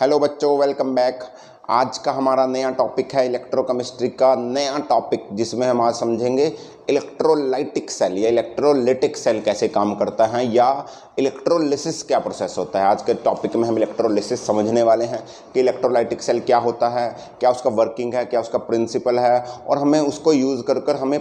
Hello बच्चों, welcome back. आज का हमारा नया टॉपिक है इलेक्ट्रोकेमिस्ट्री का नया टॉपिक, जिसमें हम आज समझेंगे इलेक्ट्रोलाइटिक सेल या इलेक्ट्रोलिटिक सेल कैसे काम करता है या इलेक्ट्रोलिसिस क्या प्रोसेस होता है। आज के टॉपिक में हम इलेक्ट्रोलिसिस समझने वाले हैं कि इलेक्ट्रोलाइटिक सेल क्या होता है, क्या उसका वर्किंग है, क्या उसका प्रिंसिपल है और हमें उसको यूज़ कर कर हमें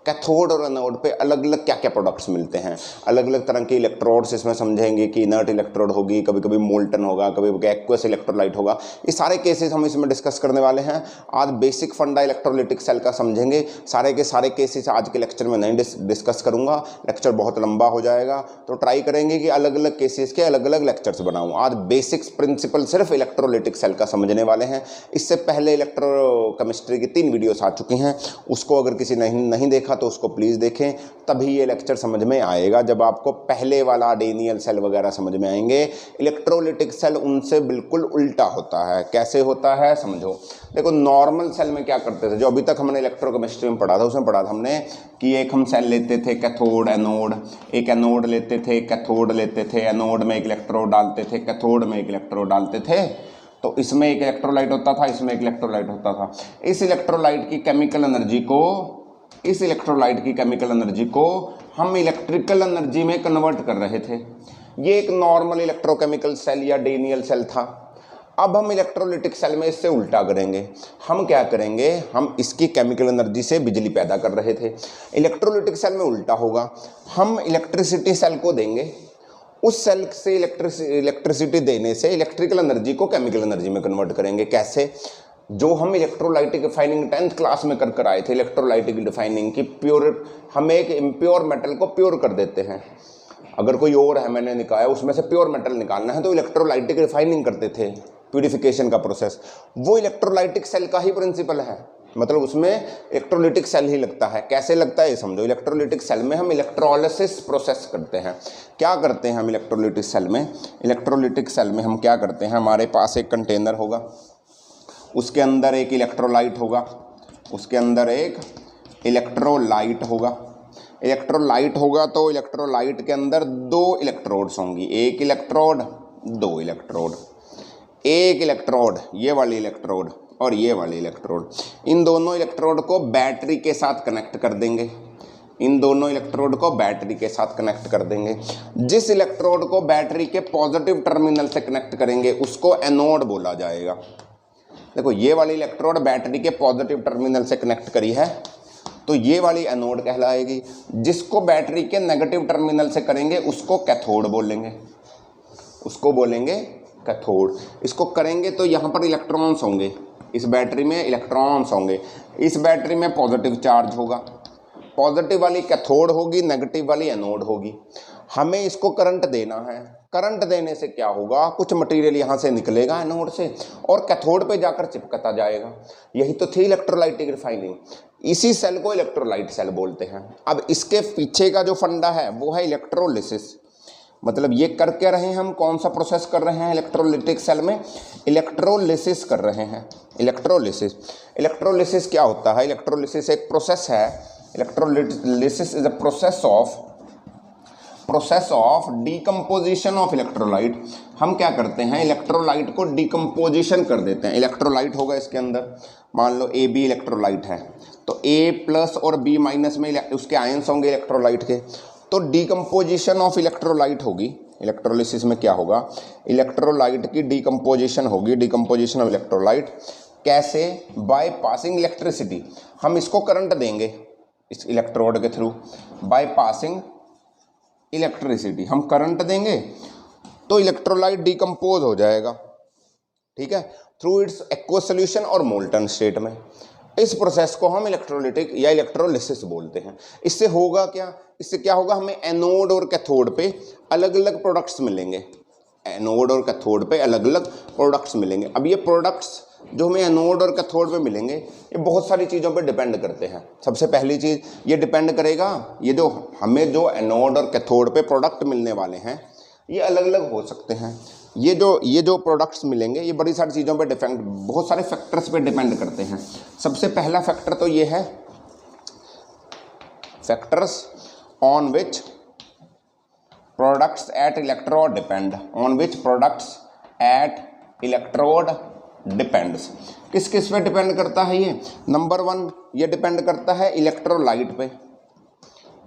कैथोड और एनोड पे अलग अलग क्या क्या प्रोडक्ट्स मिलते हैं। अलग अलग तरह के इलेक्ट्रोड्स इसमें समझेंगे कि इनर्ट इलेक्ट्रोड होगी, कभी कभी मोल्टन होगा, कभी कभी एक्वस इलेक्ट्रोलाइट होगा। ये सारे केसेस हम इसमें डिस्कस करने वाले हैं। आज बेसिक फंडा इलेक्ट्रोलिटिक सेल का समझेंगे। सारे के सारे केसेस आज के लेक्चर में नहीं डिस्कस करूंगा, लेक्चर बहुत लंबा हो जाएगा, तो ट्राई करेंगे कि अलग अलग केसेस के अलग अलग लेक्चर्स बनाऊँ। आज बेसिक्स प्रिंसिपल सिर्फ इलेक्ट्रोलिटिक सेल का समझने वाले हैं। इससे पहले इलेक्ट्रोकेमिस्ट्री की 3 वीडियोस आ चुकी हैं, उसको अगर किसी नहीं देखा तो उसको प्लीज़ देखें, तभी ये लेक्चर समझ में आएगा। जब आपको पहले वाला डेनियल सेल वगैरह समझ में आएंगे। इलेक्ट्रोलिटिक सेल उनसे बिल्कुल उल्टा होता है। कैसे होता है समझो। देखो, नॉर्मल सेल में क्या करते थे, जो अभी तक हमने इलेक्ट्रोकेमिस्ट्री में पढ़ा था उसमें पढ़ा था हमने कि एक हम सेल लेते थे कैथोड एनोड, एक एनोड लेते थे, कैथोड लेते थे, एनोड में एक इलेक्ट्रोड डालते थे, कैथोड में एक इलेक्ट्रोड डालते थे। तो इसमें एक इलेक्ट्रोलाइट होता था, इसमें एक इलेक्ट्रोलाइट होता था। इस इलेक्ट्रोलाइट की केमिकल एनर्जी को हम इलेक्ट्रिकल एनर्जी में कन्वर्ट कर रहे थे। ये एक नॉर्मल इलेक्ट्रोकेमिकल सेल या डेनियल सेल था। अब हम इलेक्ट्रोलिटिक सेल में इससे उल्टा करेंगे। हम क्या करेंगे, हम इसकी केमिकल एनर्जी से बिजली पैदा कर रहे थे। इलेक्ट्रोलिटिक सेल में उल्टा होगा, हम इलेक्ट्रिसिटी सेल को देंगे, उस सेल से इलेक्ट्रिसिटी देने से इलेक्ट्रिकल एनर्जी को केमिकल एनर्जी में कन्वर्ट करेंगे। कैसे? जो हम इलेक्ट्रोलाइटिक डिफाइनिंग 10th क्लास में कर आए थे, इलेक्ट्रोलाइटिक डिफाइनिंग की प्योर, हम एक इम्प्योर मेटल को प्योर कर देते हैं। अगर कोई और है, मैंने निकाला उसमें से प्योर मेटल निकालना है, तो इलेक्ट्रोलाइटिक रिफाइनिंग करते थे, प्यूरिफिकेशन का प्रोसेस। वो इलेक्ट्रोलाइटिक सेल का ही प्रिंसिपल है, मतलब उसमें इलेक्ट्रोलिटिक सेल ही लगता है। कैसे लगता है ये समझो। इलेक्ट्रोलिटिक सेल में हम इलेक्ट्रोलिसिस प्रोसेस करते हैं। क्या करते हैं हम इलेक्ट्रोलिटिक सेल में? इलेक्ट्रोलिटिक सेल में हम क्या करते हैं, हमारे पास एक कंटेनर होगा, उसके अंदर एक इलेक्ट्रोलाइट होगा, उसके अंदर एक इलेक्ट्रोलाइट होगा। इलेक्ट्रोलाइट होगा तो इलेक्ट्रोलाइट के अंदर 2 इलेक्ट्रोड्स होंगी, एक इलेक्ट्रोड, 2 इलेक्ट्रोड, एक इलेक्ट्रोड, ये वाली इलेक्ट्रोड और ये वाली इलेक्ट्रोड। इन दोनों इलेक्ट्रोड को बैटरी के साथ कनेक्ट कर देंगे। इन दोनों इलेक्ट्रोड को बैटरी के साथ कनेक्ट कर देंगे। जिस इलेक्ट्रोड को बैटरी के पॉजिटिव टर्मिनल से कनेक्ट करेंगे उसको एनोड बोला जाएगा। देखो, ये वाली इलेक्ट्रोड बैटरी के पॉजिटिव टर्मिनल से कनेक्ट करी है तो ये वाली एनोड कहलाएगी। जिसको बैटरी के नेगेटिव टर्मिनल से करेंगे उसको कैथोड बोलेंगे, उसको बोलेंगे कैथोड। इसको करेंगे तो यहाँ पर इलेक्ट्रॉन्स होंगे, इस बैटरी में इलेक्ट्रॉन्स होंगे, इस बैटरी में पॉजिटिव चार्ज होगा, पॉजिटिव वाली कैथोड होगी, नेगेटिव वाली एनोड होगी। हमें इसको करंट देना है। करंट देने से क्या होगा, कुछ मटेरियल यहाँ से निकलेगा एनोड से और कैथोड पे जाकर चिपकता जाएगा। यही तो थी इलेक्ट्रोलाइटिक रिफाइनिंग। इसी सेल को इलेक्ट्रोलाइट सेल बोलते हैं। अब इसके पीछे का जो फंडा है वो है इलेक्ट्रोलिसिस। मतलब ये कर क्या रहे हैं हम, कौन सा प्रोसेस कर रहे हैं इलेक्ट्रोलिटिक सेल में? इलेक्ट्रोलिसिस कर रहे हैं। इलेक्ट्रोलिसिस क्या होता है? इलेक्ट्रोलिसिस एक प्रोसेस है। Electrolysis is a process of decomposition of electrolyte. हम क्या करते हैं, इलेक्ट्रोलाइट को डीकम्पोजिशन कर देते हैं। इलेक्ट्रोलाइट होगा इसके अंदर, मान लो AB इलेक्ट्रोलाइट है तो A+ और B- में उसके आयंस होंगे इलेक्ट्रोलाइट के, तो डीकम्पोजिशन ऑफ इलेक्ट्रोलाइट होगी। इलेक्ट्रोलिसिस में क्या होगा, इलेक्ट्रोलाइट की डीकम्पोजिशन होगी, डीकम्पोजिशन ऑफ इलेक्ट्रोलाइट। कैसे? By passing electricity. हम इसको करंट देंगे इस इलेक्ट्रोड के थ्रू, बाय पासिंग इलेक्ट्रिसिटी हम करंट देंगे तो इलेक्ट्रोलाइट डीकम्पोज हो जाएगा, ठीक है, थ्रू इट्स एक्वस सॉल्यूशन और मोल्टन स्टेट में। इस प्रोसेस को हम इलेक्ट्रोलिटिक या इलेक्ट्रोलिसिस बोलते हैं। इससे होगा क्या, इससे क्या होगा, हमें एनोड और कैथोड पे अलग अलग प्रोडक्ट्स मिलेंगे। एनोड और कैथोड पे अलग अलग प्रोडक्ट्स मिलेंगे। अब ये प्रोडक्ट्स जो हमें एनोड और कैथोड पे मिलेंगे ये बहुत सारी चीज़ों पे डिपेंड करते हैं। सबसे पहली चीज़ ये डिपेंड करेगा, ये जो हमें जो एनोड और कैथोड पे प्रोडक्ट मिलने वाले हैं ये अलग अलग हो सकते हैं। ये जो प्रोडक्ट्स मिलेंगे ये बड़ी सारी चीज़ों पे डिपेंड, बहुत सारे फैक्टर्स पे डिपेंड करते हैं। सबसे पहला फैक्टर तो ये है, factors on which products at electrode depend, on which products at electrode depends. किस किस पे डिपेंड करता है ये? नंबर 1 ये डिपेंड करता है इलेक्ट्रोलाइट पे,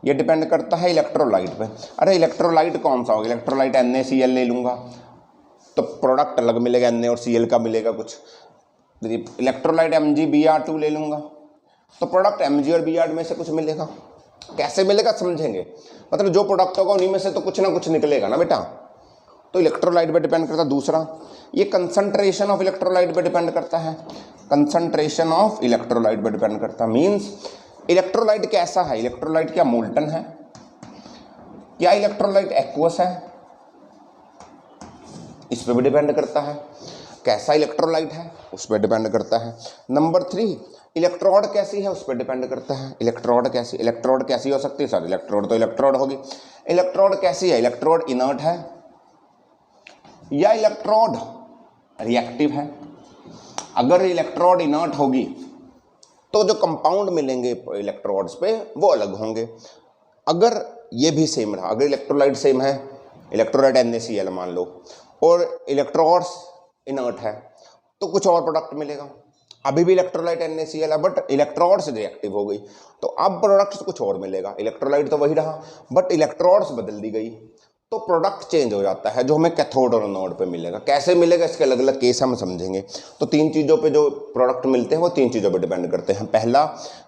ये डिपेंड करता है इलेक्ट्रोलाइट पे। अरे इलेक्ट्रोलाइट कौन सा होगा? इलेक्ट्रोलाइट NaCl ले लूँगा तो प्रोडक्ट अलग मिलेगा, Na और Cl का मिलेगा कुछ। इलेक्ट्रोलाइट MgBr2 ले लूँगा तो प्रोडक्ट Mg और Br में से कुछ मिलेगा। कैसे मिलेगा समझेंगे, मतलब जो प्रोडक्ट होगा उन्हीं में से तो कुछ ना कुछ निकलेगा ना बेटा। तो इलेक्ट्रोलाइट पे डिपेंड करता है। दूसरा ये कंसंट्रेशन ऑफ इलेक्ट्रोलाइट पे डिपेंड करता है, कंसंट्रेशन ऑफ इलेक्ट्रोलाइट पे डिपेंड करता है। मीन्स इलेक्ट्रोलाइट कैसा है? इलेक्ट्रोलाइट क्या मोल्टन है? क्या इलेक्ट्रोलाइट एक्वस है? इस पे भी डिपेंड करता है। कैसा इलेक्ट्रोलाइट है उस पर डिपेंड करता है। नंबर 3 इलेक्ट्रोड कैसी है उस पर डिपेंड करता है। इलेक्ट्रोड कैसी हो सकती है सर? इलेक्ट्रोड तो इलेक्ट्रोड होगी। इलेक्ट्रोड कैसी है? इलेक्ट्रोड इनर्ट है या इलेक्ट्रोड रिएक्टिव है? अगर इलेक्ट्रोड इनर्ट होगी तो जो कंपाउंड मिलेंगे इलेक्ट्रोड्स पे वो अलग होंगे। अगर ये भी सेम रहा, अगर इलेक्ट्रोलाइट सेम है, इलेक्ट्रोलाइट NaCl मान लो, और इलेक्ट्रोड्स इनर्ट है तो कुछ और प्रोडक्ट मिलेगा। अभी भी इलेक्ट्रोलाइट NaCl है बट इलेक्ट्रोड्स रिएक्टिव हो गई तो अब प्रोडक्ट्स कुछ और मिलेगा। इलेक्ट्रोलाइट तो वही रहा बट इलेक्ट्रोड्स बदल दी गई तो प्रोडक्ट चेंज हो जाता है जो हमें कैथोड और एनोड पे मिलेगा। कैसे मिलेगा इसके अलग अलग केस हम समझेंगे। तो 3 चीज़ों पे जो प्रोडक्ट मिलते हैं वो 3 चीज़ों पे डिपेंड करते हैं। पहला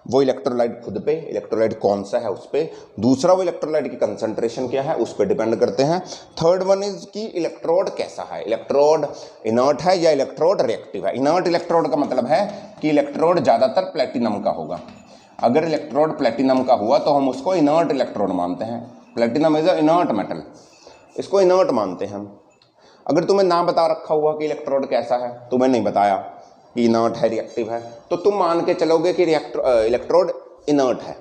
वो इलेक्ट्रोलाइट खुद पे, इलेक्ट्रोलाइट कौन सा है उस पर। दूसरा वो इलेक्ट्रोलाइट की कंसंट्रेशन क्या है उस पर डिपेंड करते हैं। थर्ड वन इज कि इलेक्ट्रोड कैसा है, इलेक्ट्रोड इनर्ट है या इलेक्ट्रोड रिएक्टिव है। इनर्ट इलेक्ट्रोड का मतलब है कि इलेक्ट्रोड ज़्यादातर प्लेटिनम का होगा। अगर इलेक्ट्रोड प्लेटिनम का हुआ तो हम उसको इनर्ट इलेक्ट्रोड मानते हैं। Platinum is a inert metal, इसको इनर्ट मानते हैं हम। अगर तुम्हें ना बता रखा हुआ कि इलेक्ट्रोड कैसा है, तुम्हें नहीं बताया कि इनर्ट है रिएक्टिव है, तो तुम मान के चलोगे कि इलेक्ट्रोड इनर्ट है।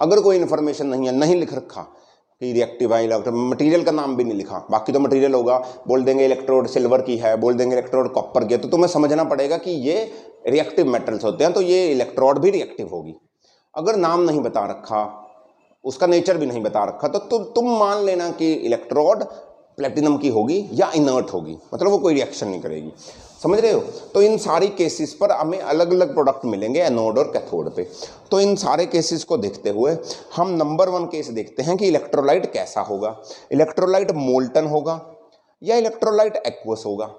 अगर कोई इन्फॉर्मेशन नहीं है, नहीं लिख रखा कि रिएक्टिव है, मटेरियल का नाम भी नहीं लिखा, बाकी तो मटेरियल होगा, बोल देंगे इलेक्ट्रोड सिल्वर की है, बोल देंगे इलेक्ट्रोड कॉपर की है, तो तुम्हें समझना पड़ेगा कि ये रिएक्टिव मेटल्स होते हैं तो ये इलेक्ट्रोड भी रिएक्टिव होगी। अगर नाम नहीं बता रखा, उसका नेचर भी नहीं बता रखा, तो तुम मान लेना कि इलेक्ट्रोड प्लेटिनम की होगी या इनर्ट होगी, मतलब वो कोई रिएक्शन नहीं करेगी। समझ रहे हो? तो इन सारी केसेस पर हमें अलग अलग प्रोडक्ट मिलेंगे एनोड और कैथोड पे। तो इन सारे केसेस को देखते हुए हम नंबर 1 केस देखते हैं कि इलेक्ट्रोलाइट कैसा होगा। इलेक्ट्रोलाइट मोल्टन होगा या इलेक्ट्रोलाइट एक्वस होगा।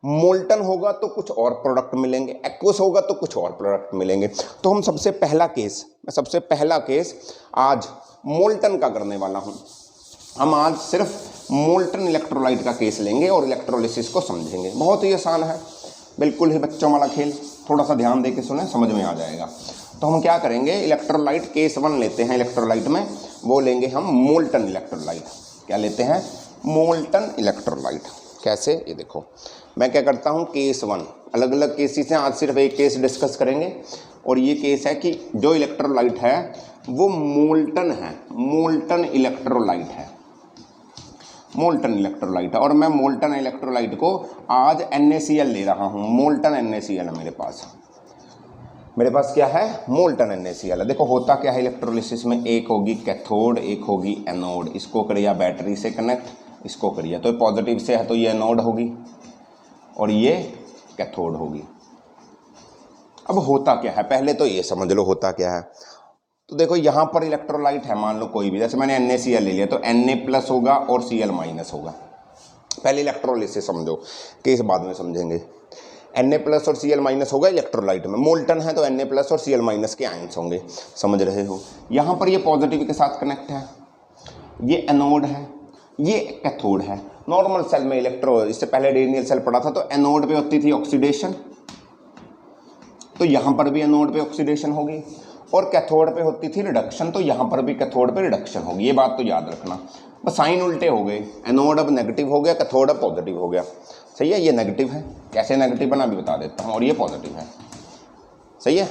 मोल्टन होगा तो कुछ और प्रोडक्ट मिलेंगे, एक्वस होगा तो कुछ और प्रोडक्ट मिलेंगे। तो हम सबसे पहला केस आज मोल्टन का करने वाला हूं। हम आज सिर्फ मोल्टन इलेक्ट्रोलाइट का केस लेंगे और इलेक्ट्रोलिसिस को समझेंगे। बहुत ही आसान है, बिल्कुल ही बच्चों वाला खेल। थोड़ा सा ध्यान दे के सुने, समझ में आ जाएगा। तो हम क्या करेंगे, इलेक्ट्रोलाइट केस 1 लेते हैं इलेक्ट्रोलाइट में, वो लेंगे हम मोल्टन इलेक्ट्रोलाइट। क्या लेते हैं? Molten electrolyte. कैसे, ये देखो मैं क्या करता हूँ, केस 1, अलग अलग केसेस हैं, आज सिर्फ एक केस डिस्कस करेंगे। और ये केस है कि जो इलेक्ट्रोलाइट है वो मोल्टन है, मोल्टन इलेक्ट्रोलाइट है, मोल्टन इलेक्ट्रोलाइट है। और मैं मोल्टन इलेक्ट्रोलाइट को आज NaCl ले रहा हूँ। मोल्टन NaCl है मेरे पास क्या है? मोल्टन NaCl है। देखो होता क्या है इलेक्ट्रोलिसिस में, एक होगी कैथोड, एक होगी एनोड। इसको करिए बैटरी से कनेक्ट, इसको करिए, तो पॉजिटिव से है तो ये एनोड होगी और ये कैथोड होगी। अब होता क्या है, पहले तो ये समझ लो होता क्या है। तो देखो यहाँ पर इलेक्ट्रोलाइट है, मान लो कोई भी, जैसे मैंने NaCl ले लिया तो Na+ होगा और Cl- होगा। पहले इलेक्ट्रोलिसिस समझो, केस बाद में समझेंगे। Na+ और Cl- होगा इलेक्ट्रोलाइट में। मोल्टन है तो Na+ और Cl- के आयंस होंगे, समझ रहे हो। यहाँ पर ये पॉजिटिव के साथ कनेक्ट है, ये एनोड है, ये कैथोड है। नॉर्मल सेल में इससे पहले डेनियल सेल पढ़ा था तो एनोड पे होती थी ऑक्सीडेशन, तो यहाँ पर भी एनोड पे ऑक्सीडेशन होगी, और कैथोड पे होती थी रिडक्शन, तो यहाँ पर भी कैथोड पे रिडक्शन होगी। ये बात तो याद रखना, बस साइन उल्टे हो गए, एनोड अब नेगेटिव हो गया, कैथोड अब पॉजिटिव हो गया। सही है, ये नेगेटिव है, कैसे नेगेटिव बना भी बता देता हूँ, और ये पॉजिटिव है। सही है,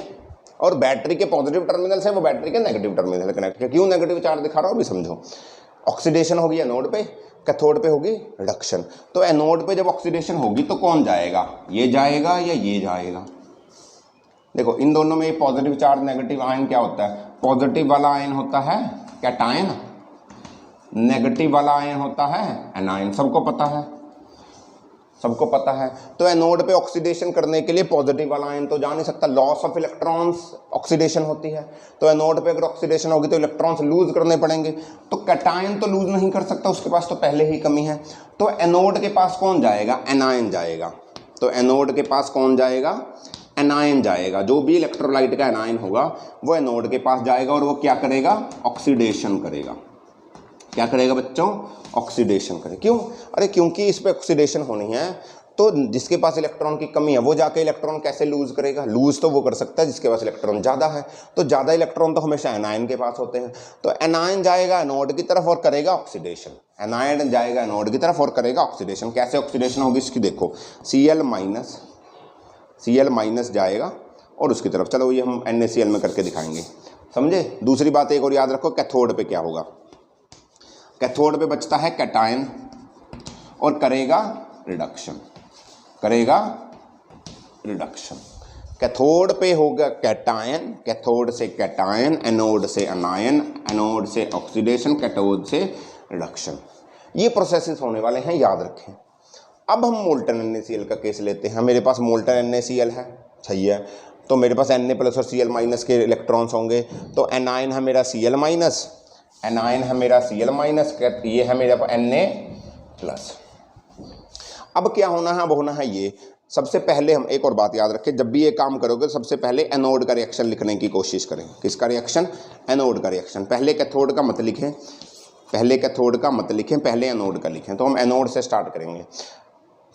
और बैटरी के पॉजिटिव टर्मिनल से वो बैटरी के नेगेटिव टर्मिनल कनेक्ट है। क्यों नेगेटिव चार्ज दिखा रहा हूँ अभी समझो। ऑक्सीडेशन होगी एनोड पे, कैथोड पे होगी रिडक्शन। तो एनोड पे जब ऑक्सीडेशन होगी तो कौन जाएगा, ये जाएगा या ये जाएगा। देखो इन दोनों में पॉजिटिव चार्ज नेगेटिव आयन क्या होता है, पॉजिटिव वाला आयन होता है कैटायन, नेगेटिव वाला आयन होता है एनायन, सबको पता है। सबको पता है। तो एनोड पे ऑक्सीडेशन करने के लिए पॉजिटिव वाला आयन तो जा नहीं सकता, लॉस ऑफ इलेक्ट्रॉन्स ऑक्सीडेशन होती है। तो एनोड पे अगर ऑक्सीडेशन होगी तो इलेक्ट्रॉन्स लूज करने पड़ेंगे। तो कैटायन तो लूज नहीं कर सकता, उसके पास तो पहले ही कमी है। तो एनोड के पास कौन जाएगा? एनायन जाएगा। तो एनोड के पास कौन जाएगा? एनायन जाएगा। जो भी इलेक्ट्रोलाइट का एनायन होगा वो एनोड के पास जाएगा और वो क्या करेगा? ऑक्सीडेशन करेगा। क्या करेगा बच्चों? ऑक्सीडेशन करेगा। क्यों? अरे क्योंकि इस पे ऑक्सीडेशन होनी है, तो जिसके पास इलेक्ट्रॉन की कमी है वो जाके इलेक्ट्रॉन कैसे लूज करेगा? लूज तो वो कर सकता है जिसके पास इलेक्ट्रॉन ज़्यादा है। तो ज़्यादा इलेक्ट्रॉन तो हमेशा एनायन के पास होते हैं। तो एनायन जाएगा एनोड की तरफ और करेगा ऑक्सीडेशन। एनायन जाएगा एनोड की तरफ और करेगा ऑक्सीडेशन। कैसे ऑक्सीडेशन होगी इसकी देखो, Cl माइनस जाएगा और उसकी तरफ, चलो ये हम NaCl में करके दिखाएंगे, समझे? दूसरी बात एक और याद रखो, कैथोड पे क्या होगा? कैथोड पे बचता है कैटायन और करेगा रिडक्शन, कैथोड पे होगा कैटायन, कैथोड से कैटायन, एनोड से अनायन, एनोड से ऑक्सीडेशन, कैथोड से रिडक्शन। ये प्रोसेसेस होने वाले हैं, याद रखें। अब हम मोल्टन NaCl का केस लेते हैं। मेरे पास मोल्टन NaCl है, सही है। तो मेरे पास Na प्लस और Cl माइनस के इलेक्ट्रॉन्स होंगे। तो एनायन है मेरा Cl माइनस, ये है मेरा Na प्लस। अब क्या होना है? अब होना है ये, सबसे पहले हम एक और बात याद रखें, जब भी ये काम करोगे सबसे पहले एनोड का रिएक्शन लिखने की कोशिश करें। किसका रिएक्शन? एनोड का रिएक्शन। पहले कैथोड का मत लिखें, पहले एनोड का लिखें। तो हम एनोड से स्टार्ट करेंगे।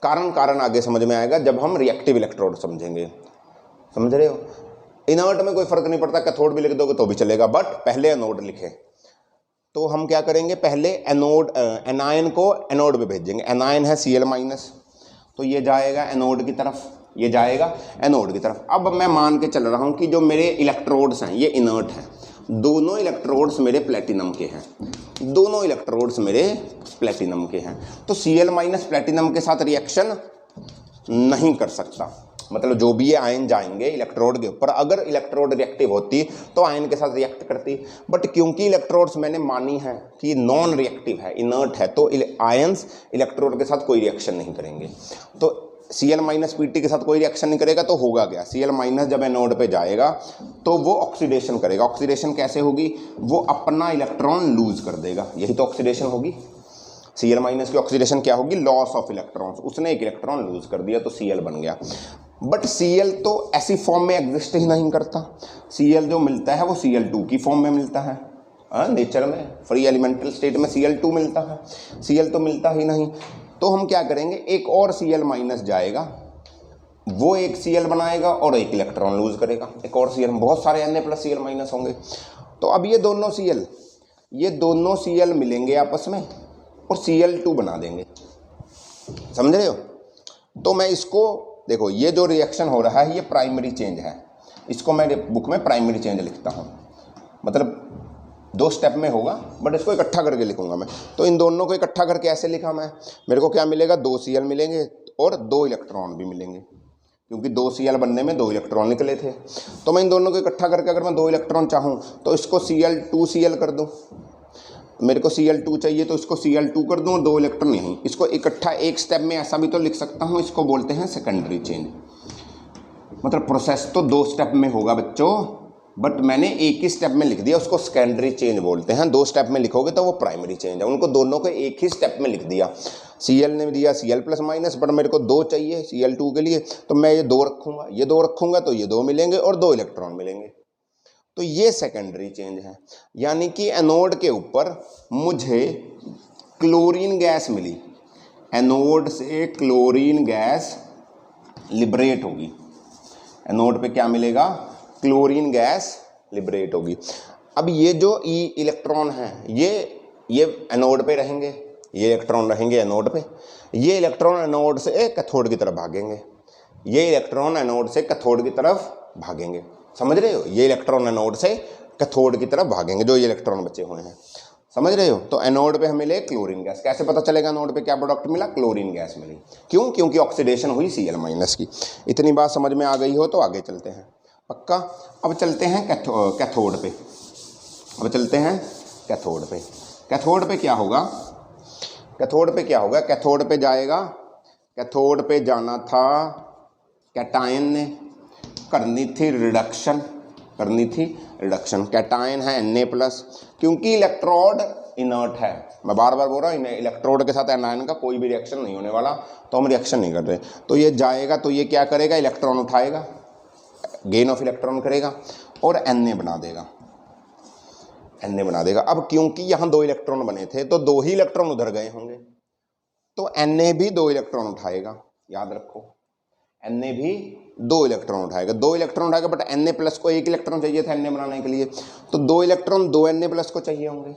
कारण आगे समझ में आएगा जब हम रिएक्टिव इलेक्ट्रोड समझेंगे, समझ रहे हो? इनर्ट में कोई फर्क नहीं पड़ता, कैथोड भी लिख दोगे तो भी चलेगा, बट पहले एनोड लिखें। तो हम क्या करेंगे? पहले एनायन को एनोड पे भेजेंगे। एनायन है Cl माइनस, तो ये जाएगा एनोड की तरफ, अब मैं मान के चल रहा हूँ कि जो मेरे इलेक्ट्रोड्स हैं ये इनर्ट हैं। दोनों इलेक्ट्रोड्स मेरे प्लेटिनम के हैं, तो Cl माइनस प्लेटिनम के साथ रिएक्शन नहीं कर सकता। मतलब जो भी ये आयन जाएंगे इलेक्ट्रोड के ऊपर, अगर इलेक्ट्रोड रिएक्टिव होती तो आयन के साथ रिएक्ट करती, बट क्योंकि इलेक्ट्रोड्स मैंने मानी है कि नॉन रिएक्टिव है, इनर्ट है, तो आयंस इलेक्ट्रोड के साथ कोई रिएक्शन नहीं करेंगे। तो Cl माइनस Pt के साथ कोई रिएक्शन नहीं करेगा, तो होगा क्या? Cl माइनस जब एनोड पे जाएगा तो वो ऑक्सीडेशन करेगा। ऑक्सीडेशन कैसे होगी? वो अपना इलेक्ट्रॉन लूज कर देगा, यही तो ऑक्सीडेशन होगी। Cl माइनस की ऑक्सीडेशन क्या होगी? Loss of electrons. उसने एक इलेक्ट्रॉन लूज कर दिया तो Cl बन गया। बट Cl तो ऐसी फॉर्म में एग्जिस्ट ही नहीं करता। Cl जो मिलता है वो Cl2 की फॉर्म में मिलता है। नेचर में फ्री एलिमेंटल स्टेट में Cl2 मिलता है, Cl तो मिलता ही नहीं। तो हम क्या करेंगे? एक और Cl माइनस जाएगा, वो एक Cl बनाएगा और एक इलेक्ट्रॉन लूज करेगा। एक और Cl, बहुत सारे Na प्लस Cl माइनस होंगे। तो अब ये दोनों Cl मिलेंगे आपस में और Cl2 बना देंगे, समझ रहे हो? तो मैं इसको देखो, ये जो रिएक्शन हो रहा है ये प्राइमरी चेंज है। इसको मैं बुक में प्राइमरी चेंज लिखता हूँ, मतलब 2 स्टेप में होगा, बट इसको इकट्ठा करके लिखूंगा मैं। तो इन दोनों को इकट्ठा करके ऐसे लिखा मैं, मेरे को क्या मिलेगा? 2 Cl मिलेंगे और 2 इलेक्ट्रॉन भी मिलेंगे, क्योंकि 2 Cl बनने में 2 इलेक्ट्रॉन निकले थे। तो मैं इन दोनों को इकट्ठा करके अगर मैं 2 इलेक्ट्रॉन चाहूँ तो इसको Cl2Cl कर दूँ। मेरे को Cl2 चाहिए तो इसको Cl2 कर दूँ, 2 इलेक्ट्रॉन यहीं। इसको इकट्ठा एक स्टेप में ऐसा भी तो लिख सकता हूँ, इसको बोलते हैं सेकेंडरी चेंज। मतलब प्रोसेस तो 2 स्टेप में होगा बच्चों, बट मैंने एक ही स्टेप में लिख दिया, उसको सेकेंडरी चेंज बोलते हैं। 2 स्टेप में लिखोगे तो वो प्राइमरी चेंज है। उनको दोनों को एक ही स्टेप में लिख दिया। Cl ने दिया Cl प्लस माइनस, बट मेरे को 2 चाहिए Cl2 के लिए, तो मैं ये 2 रखूँगा, तो ये 2 मिलेंगे और 2 इलेक्ट्रॉन मिलेंगे। तो ये सेकेंडरी चेंज है। यानी कि एनोड के ऊपर मुझे क्लोरीन गैस मिली, एनोड से क्लोरीन गैस लिबरेट होगी। एनोड पे क्या मिलेगा? क्लोरीन गैस लिबरेट होगी। अब ये जो इलेक्ट्रॉन हैं ये एनोड पे रहेंगे, ये इलेक्ट्रॉन रहेंगे एनोड पे, ये इलेक्ट्रॉन एनोड से कैथोड की तरफ भागेंगे, ये इलेक्ट्रॉन एनोड से कैथोड की तरफ भागेंगे, समझ रहे हो? ये इलेक्ट्रॉन एनोड से कैथोड की तरफ भागेंगे, जो ये इलेक्ट्रॉन बचे हुए हैं, समझ रहे हो? तो एनोड पे हमें मिले क्लोरीन गैस। कैसे पता चलेगा एनोड पे क्या प्रोडक्ट मिला? क्लोरीन गैस मिली। क्यों? क्योंकि ऑक्सीडेशन हुई Cl माइनस की। इतनी बात समझ में आ गई हो तो आगे चलते हैं, पक्का? अब चलते हैं कैथोड पे। कैथोड पे क्या होगा? कैथोड पे जाएगा कैथोड पे जाना था कैटायन ने, करनी थी रिडक्शन, कैटायन है Na+, क्योंकि इलेक्ट्रोड इनर्ट है, मैं बार बार बोल रहा हूँ इलेक्ट्रोड के साथ एनायन का कोई भी रिएक्शन नहीं होने वाला, तो हम रिएक्शन नहीं कर रहे। तो ये जाएगा तो ये क्या करेगा, इलेक्ट्रॉन उठाएगा, गेन ऑफ इलेक्ट्रॉन करेगा और Na बना देगा। अब क्योंकि यहाँ 2 इलेक्ट्रॉन बने थे तो 2 ही इलेक्ट्रॉन उधर गए होंगे, तो Na भी 2 इलेक्ट्रॉन उठाएगा, याद रखो Na भी 2 इलेक्ट्रॉन उठाएगा, बट Na+ को 1 इलेक्ट्रॉन चाहिए था Na बनाने के लिए, तो 2 इलेक्ट्रॉन 2 Na+ को चाहिए होंगे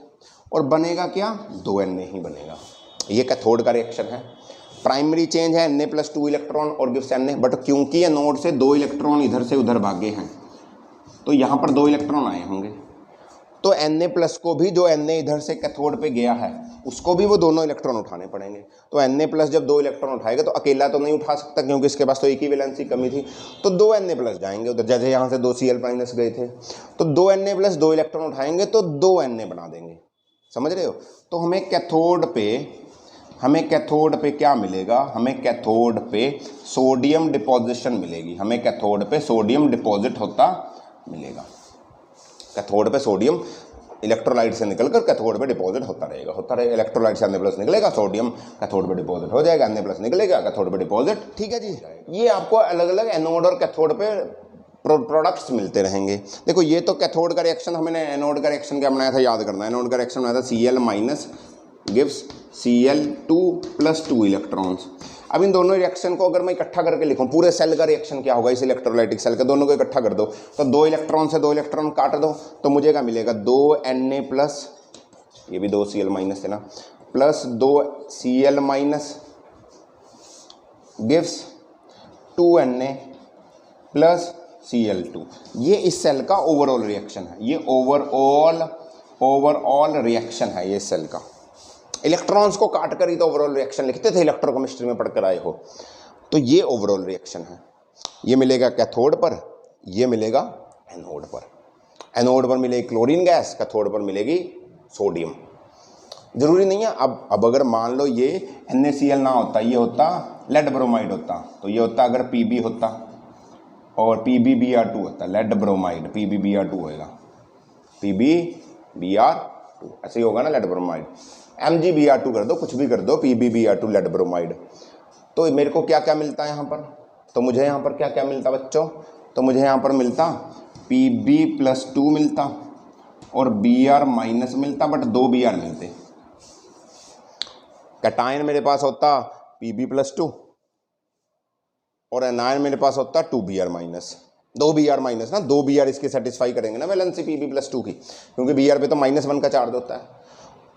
और बनेगा क्या, 2 Na ही बनेगा। ये कैथोड का रिएक्शन है। प्राइमरी चेंज है Na+ 2 इलेक्ट्रॉन और गिव्स Na, बट क्योंकि ये नोड से 2 इलेक्ट्रॉन इधर से उधर भागे हैं तो यहाँ पर 2 इलेक्ट्रॉन आए होंगे, तो Na+ को भी जो Na इधर से कैथोड पे गया है उसको भी वो दोनों इलेक्ट्रॉन उठाने पड़ेंगे। तो Na+ जब 2 इलेक्ट्रॉन उठाएगा तो अकेला तो नहीं उठा सकता क्योंकि इसके पास तो एक ही वैलेंसी कमी थी, तो 2 Na+ जाएंगे उधर, जैसे यहाँ से 2 Cl- गए थे, तो 2 Na+ 2 इलेक्ट्रॉन उठाएंगे तो 2 Na बना देंगे, समझ रहे हो। तो हमें कैथोड पे क्या मिलेगा, हमें कैथोड पे सोडियम डिपोजिशन मिलेगी, हमें कैथोड पे सोडियम डिपॉजिट होता मिलेगा। कैथोड पे सोडियम इलेक्ट्रोलाइट से निकलकर कैथोड पे डिपॉजिट होता रहेगा, इलेक्ट्रोलाइट से Na+ निकलेगा, सोडियम कैथोड पे डिपॉजिट हो जाएगा, Na+ निकलेगा, कैथोड पे डिपॉजिट, ठीक है जी। ये आपको अलग अलग एनोड और कैथोड पे प्रोडक्ट्स मिलते रहेंगे। देखो ये तो कैथोड का रिएक्शन, हमने एनोड का रिएक्शन क्या बनाया था, याद करना। एनोड का रिएक्शन बनाया था Cl- गिव्स Cl2+2 इलेक्ट्रॉन्स। अब इन दोनों रिएक्शन को अगर मैं इकट्ठा करके लिखूं, पूरे सेल का रिएक्शन क्या होगा इस इलेक्ट्रोलाइटिक सेल का, दोनों को इकट्ठा कर दो तो 2 इलेक्ट्रॉन से 2 इलेक्ट्रॉन काट दो तो मुझे क्या मिलेगा, 2 Na+, ये भी 2 Cl- है ना, plus 2 Cl- gives 2 Na plus Cl2। ये इस सेल का ओवरऑल रिएक्शन है, ये ओवरऑल रिएक्शन है ये सेल का। इलेक्ट्रॉन्स को काट कर ही तो ओवरऑल रिएक्शन लिखते थे, इलेक्ट्रोकेमिस्ट्री में पढ़कर आए हो। तो ये ओवरऑल रिएक्शन है, ये मिलेगा कैथोड पर, ये मिलेगा एनोड पर। एनोड पर मिलेगी क्लोरीन गैस, कैथोड पर मिलेगी सोडियम। जरूरी नहीं है, अब अगर मान लो ये NaCl ना होता, ये होता लेड ब्रोमाइड होता, तो ये होता अगर Pb होता और PbBr2 होता, लेड ब्रोमाइड PbBr2 होएगा, PbBr2 ऐसे ही होगा ना, लेड ब्रोमाइड। MgBr2 कर दो, कुछ भी कर दो, PbBr2 लेड ब्रोमाइड। तो मेरे को क्या क्या मिलता है यहाँ पर, तो मुझे यहाँ पर क्या क्या मिलता बच्चों, तो मुझे यहाँ पर मिलता Pb+2 मिलता और Br- मिलता, बट 2 Br मिलते। कैटायन मेरे पास होता Pb+2 और एनायन मेरे पास होता 2 Br-, 2 Br- ना, 2 Br इसके सेटिस्फाई करेंगे ना वैलेंसी Pb+2 की, क्योंकि Br पे तो -1 का चार्ज होता है।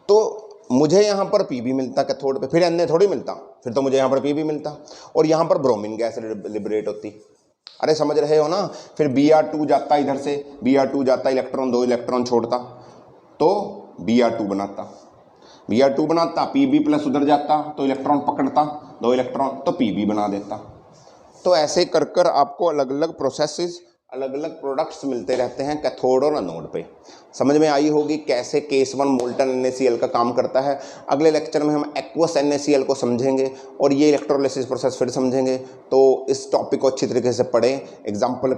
तो मुझे यहाँ पर Pb मिलता कैथोड पे, फिर Na थोड़ी मिलता, फिर तो मुझे यहाँ पर Pb मिलता और यहाँ पर ब्रोमीन गैस लिबरेट होती। अरे समझ रहे हो ना। फिर Br2 जाता इधर से, Br2 जाता इलेक्ट्रॉन, 2 इलेक्ट्रॉन छोड़ता तो Br2 बनाता, Pb+ उधर जाता तो इलेक्ट्रॉन पकड़ता 2 इलेक्ट्रॉन तो Pb बना देता। तो ऐसे कर कर आपको अलग अलग प्रोसेसेस, अलग अलग प्रोडक्ट्स मिलते रहते हैं कैथोड और एनोड पे। समझ में आई होगी कैसे केस 1 मोल्टन NaCl का काम करता है। अगले लेक्चर में हम एक्वस NaCl को समझेंगे और ये इलेक्ट्रोलिसिस प्रोसेस फिर समझेंगे। तो इस टॉपिक को अच्छी तरीके से पढ़ें, एग्जाम्पल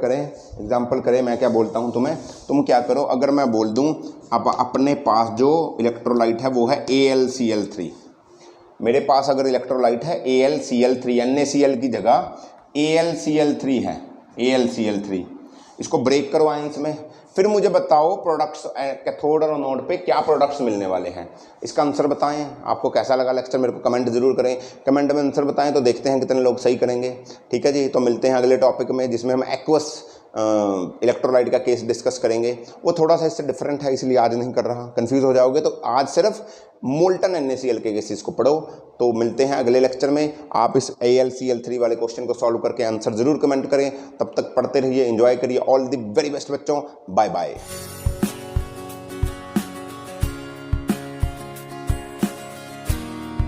करें। मैं क्या बोलता हूँ तुम्हें, तुम क्या करो, अगर मैं बोल दूँ अब अपने पास जो इलेक्ट्रोलाइट है वो है AlCl3, मेरे पास अगर इलेक्ट्रोलाइट है AlCl3, NaCl की जगह AlCl3 है, AlCl3, इसको ब्रेक करो आयंस में, फिर मुझे बताओ प्रोडक्ट्स कैथोड और एनोड पे क्या प्रोडक्ट्स मिलने वाले हैं। इसका आंसर बताएं। आपको कैसा लगा लेक्चर मेरे को कमेंट जरूर करें, कमेंट में आंसर बताएं तो देखते हैं कितने लोग सही करेंगे। ठीक है जी, तो मिलते हैं अगले टॉपिक में जिसमें हम एक्वस इलेक्ट्रोलाइट का केस डिस्कस करेंगे। वो थोड़ा सा इससे डिफरेंट है इसलिए आज नहीं कर रहा, कंफ्यूज हो जाओगे, तो आज सिर्फ मोल्टन NaCl के केसेस को पढ़ो। तो मिलते हैं अगले लेक्चर में। आप इस AlCl3 वाले क्वेश्चन को सॉल्व करके आंसर जरूर कमेंट करें। तब तक पढ़ते रहिए, एंजॉय करिए। ऑल द वेरी बेस्ट बच्चों, बाय बाय।